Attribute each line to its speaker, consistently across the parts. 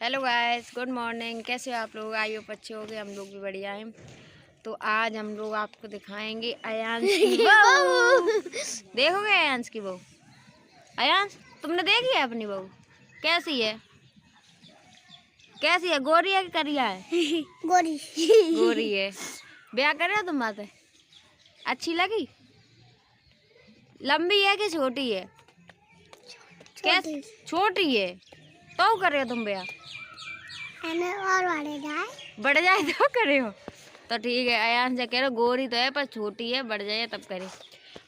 Speaker 1: Hello guys, good morning. कैसे हो आप लोग? आई होप अच्छे हो गए, हम लोग भी बढ़िया हैं। तो आज हम लोग आपको दिखाएंगे अयांश की बहू। देखोगे अयांश की बहू? अयांश, तुमने देखी है अपनी बहू? कैसी है? कैसी है? गोरी है कि करिया है?
Speaker 2: गोरी।
Speaker 1: गोरी है। ब्याह कर रहे हो तुम? बात है अच्छी लगी? लंबी है कि छोटी है? कैसी? छोटी है। तो कर रहे हो तुम ब्याह?
Speaker 2: और
Speaker 1: बढ़ जाए तो करे हो तो ठीक है। अयांश से कह रहे गोरी तो है पर छोटी है, बढ़ जाए तब करे।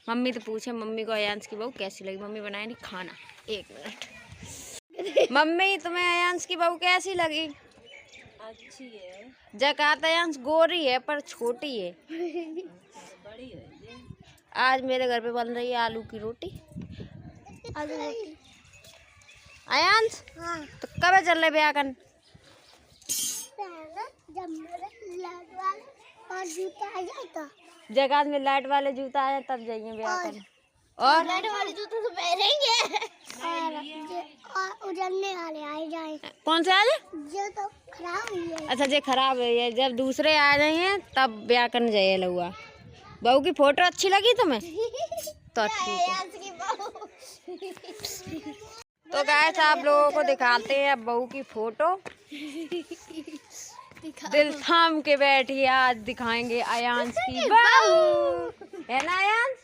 Speaker 1: मम्मी तो पूछे मम्मी को अयांश की बहू कैसी लगी। मम्मी बनाए नहीं खाना। एक मिनट। मम्मी तुम्हें अयांश की बहू कैसी लगी?
Speaker 2: अच्छी है।
Speaker 1: जकात अयांश गोरी है पर छोटी है।
Speaker 2: बड़ी है।
Speaker 1: आज मेरे घर पे बन रही है आलू की रोटी।
Speaker 2: आलू रोटी।
Speaker 1: अयांश
Speaker 2: हाँ।
Speaker 1: तो कब चल रहे ब्याह करने?
Speaker 2: जब मेरे लाइट वाले और जूता आ जाए तो
Speaker 1: जकात में लाइट वाले जूता आए तब जाइए ब्याह करने। और
Speaker 2: लाइट वाले जूते तो पहनेंगे और उजलने वाले आ जाए।
Speaker 1: कौन से आ जाए?
Speaker 2: जो तो खराब हुई है।
Speaker 1: अच्छा, जे खराब है ये, जब दूसरे आ जाइए तब ब्याह करने जाइए लहुआ। बहू की फोटो अच्छी लगी तुम्हें? तो ठीक है। तो गाइस आप लोगों को दिखाते हैं अब बहू की फोटो। दिल थाम के बैठिए, आज दिखाएंगे अयांश की बहू। है ना अयांश?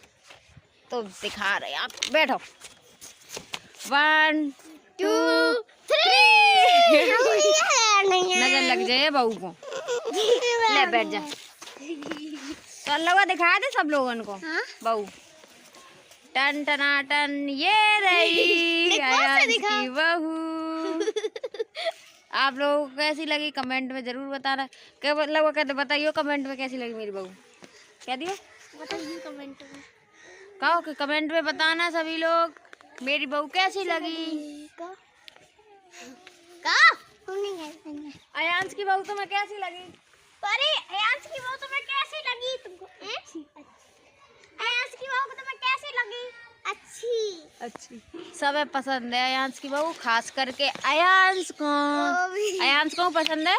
Speaker 1: तो दिखा रहे हैं आप। बैठो। 1 2 3। नजर लग जाए बहू को। ले बैठ जा। तो लोग दिखाए थे सब लोगों को बहू। टन टना टन, ये रही अयांश की बहू। आप लोगों को कैसी लगी कमेंट में जरूर बताना। क्या लोग कहते बताइए कमेंट में कैसी लगी मेरी बहू। कह दियो
Speaker 2: बताइए कमेंट में।
Speaker 1: कहो कि कमेंट में बताना सभी लोग मेरी बहू कैसी लगी। अयांश की बहू तुम्हें कैसी लगी?
Speaker 2: अरे अयांश की बहू तुम्हें कैसी लगी? तुमको अयांश की बहू तुम्हें कैसी लगी? अच्छी।
Speaker 1: सबे पसंद है अयांश की बहू, खास करके अयांश को। अयांश को पसंद है।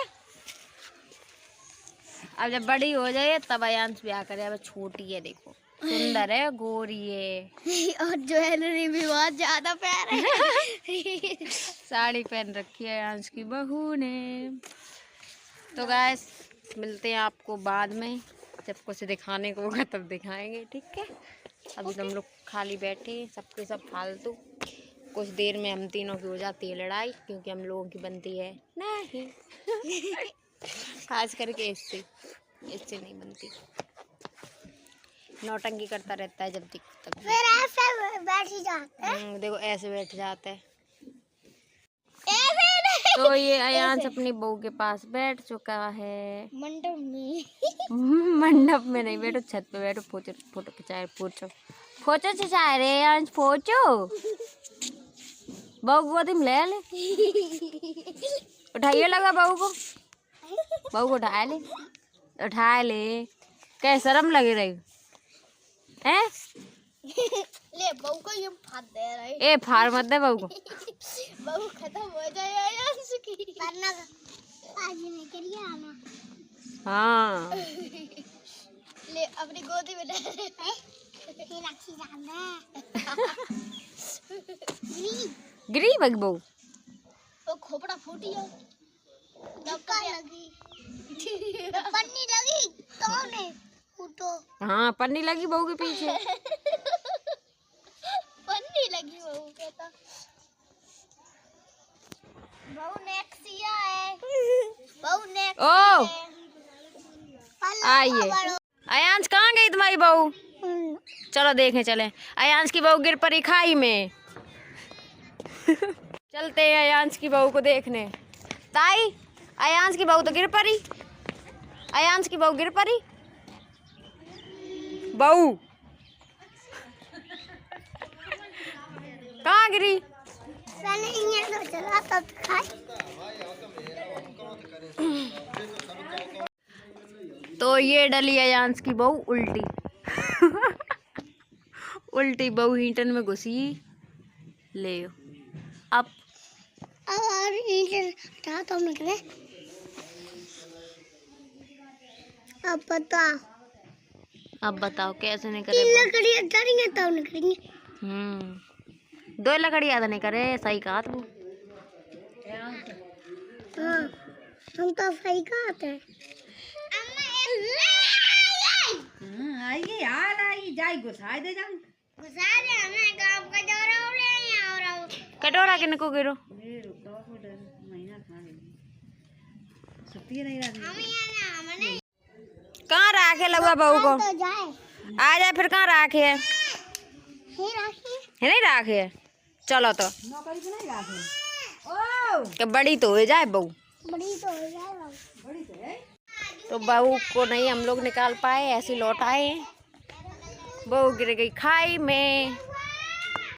Speaker 1: अब जब बड़ी हो जाए तब अयांश ब्याह करे। अब छोटी है, देखो सुंदर है, गोरी है
Speaker 2: और ज्वेलरी भी बहुत ज्यादा प्यार है।
Speaker 1: साड़ी पहन रखी है अयांश की बहू ने। तो गाइस मिलते हैं आपको बाद में, जब कुछ दिखाने को होगा तब दिखाएंगे, ठीक है। अभी तो हम लोग खाली बैठे सबके सब फालतू। कुछ देर में हम तीनों की हो जाती है लड़ाई, क्योंकि हम लोगों की बनती है नहीं। खास करके इससे नहीं बनती। नौटंकी करता रहता है जब तक।
Speaker 2: फिर ऐसे बैठ ही जाते हैं।
Speaker 1: देखो ऐसे बैठ जाता है।
Speaker 2: ऐसे नहीं।
Speaker 1: तो ये अयांश अपनी बहू के पास बैठ चुका है
Speaker 2: मंडप में।
Speaker 1: मंडप में नहीं बैठो, छत पे बैठो। फोटो खिंचाए। फोटो खिंचाए रे अयांश। फोटो बहू को गोदी में ले ले। उठाइए लगा बहू को। बहू को उठा ले। क्या शर्म लगे रही है?
Speaker 2: ले बहू को ये फाड़ दे रही।
Speaker 1: ए फाड़ मत दे बहू को।
Speaker 2: बहू खत्म हो जाए अयांश की। वरना आज नहीं करिए आना।
Speaker 1: हाँ
Speaker 2: ले अपनी गोदी में ले। फिर अच्छी जाना।
Speaker 1: गिरी बहू।
Speaker 2: वो खोपड़ा फूटी है। धक्का लगी। पन्नी लगी तो ने फूटो।
Speaker 1: हाँ पन्नी लगी बहू के पीछे।
Speaker 2: पन्नी लगी बहू के तो। बहू नेक्स्ट है। बहू नेक्स्ट
Speaker 1: ओ
Speaker 2: है।
Speaker 1: आइए। अयांश कहाँ गई तुम्हारी बहू? चलो देखें चले। अयांश की बहू गिर पड़ी खाई में। चलते हैं अयांश की बहू को देखने। ताई अयांश की बहू तो गिर पड़ी। अयांश की बहू गिर पड़ी। बहू कहाँ गिरी?
Speaker 2: मैंने ये चला तब खाई।
Speaker 1: तो ये डली अयांश की बहू उल्टी। उल्टी बहू हीटन में घुसी। ले अब
Speaker 2: और इनसे हटाओ तो हम निकले।
Speaker 1: अब बताओ कैसे नहीं करे।
Speaker 2: तीन लकड़ी हटाएंगे तब निकलेंगे।
Speaker 1: 2 लकड़ी याद नहीं करे, सही कहा तू।
Speaker 2: हाँ, हम तो सही कहते हैं।
Speaker 3: आइए यार, आई जाई घुसा दे जाऊं।
Speaker 2: घुसा दे हमें काम का जोरा हो ले और
Speaker 1: कटोरा के नको गिरो।
Speaker 3: ये रुको थोड़ा महीना खा ले। छुट्टी नहीं रहती।
Speaker 2: हम यहाँ ना हमने
Speaker 1: कहाँ राखे लगा बहू को?
Speaker 2: तो जाए
Speaker 1: आ जाए फिर। कहाँ राखे है?
Speaker 2: ही राखी
Speaker 1: है नहीं राखे है? चलो तो
Speaker 3: नौकरी पे नहीं राखे। ओ
Speaker 1: कि बड़ी तो हो जाए बहू।
Speaker 2: बड़ी तो हो जाए।
Speaker 3: बड़ी तो है।
Speaker 1: तो बहू को नहीं हम लोग निकाल पाए, ऐसे लौट आए। बहू गिर गई खाई में।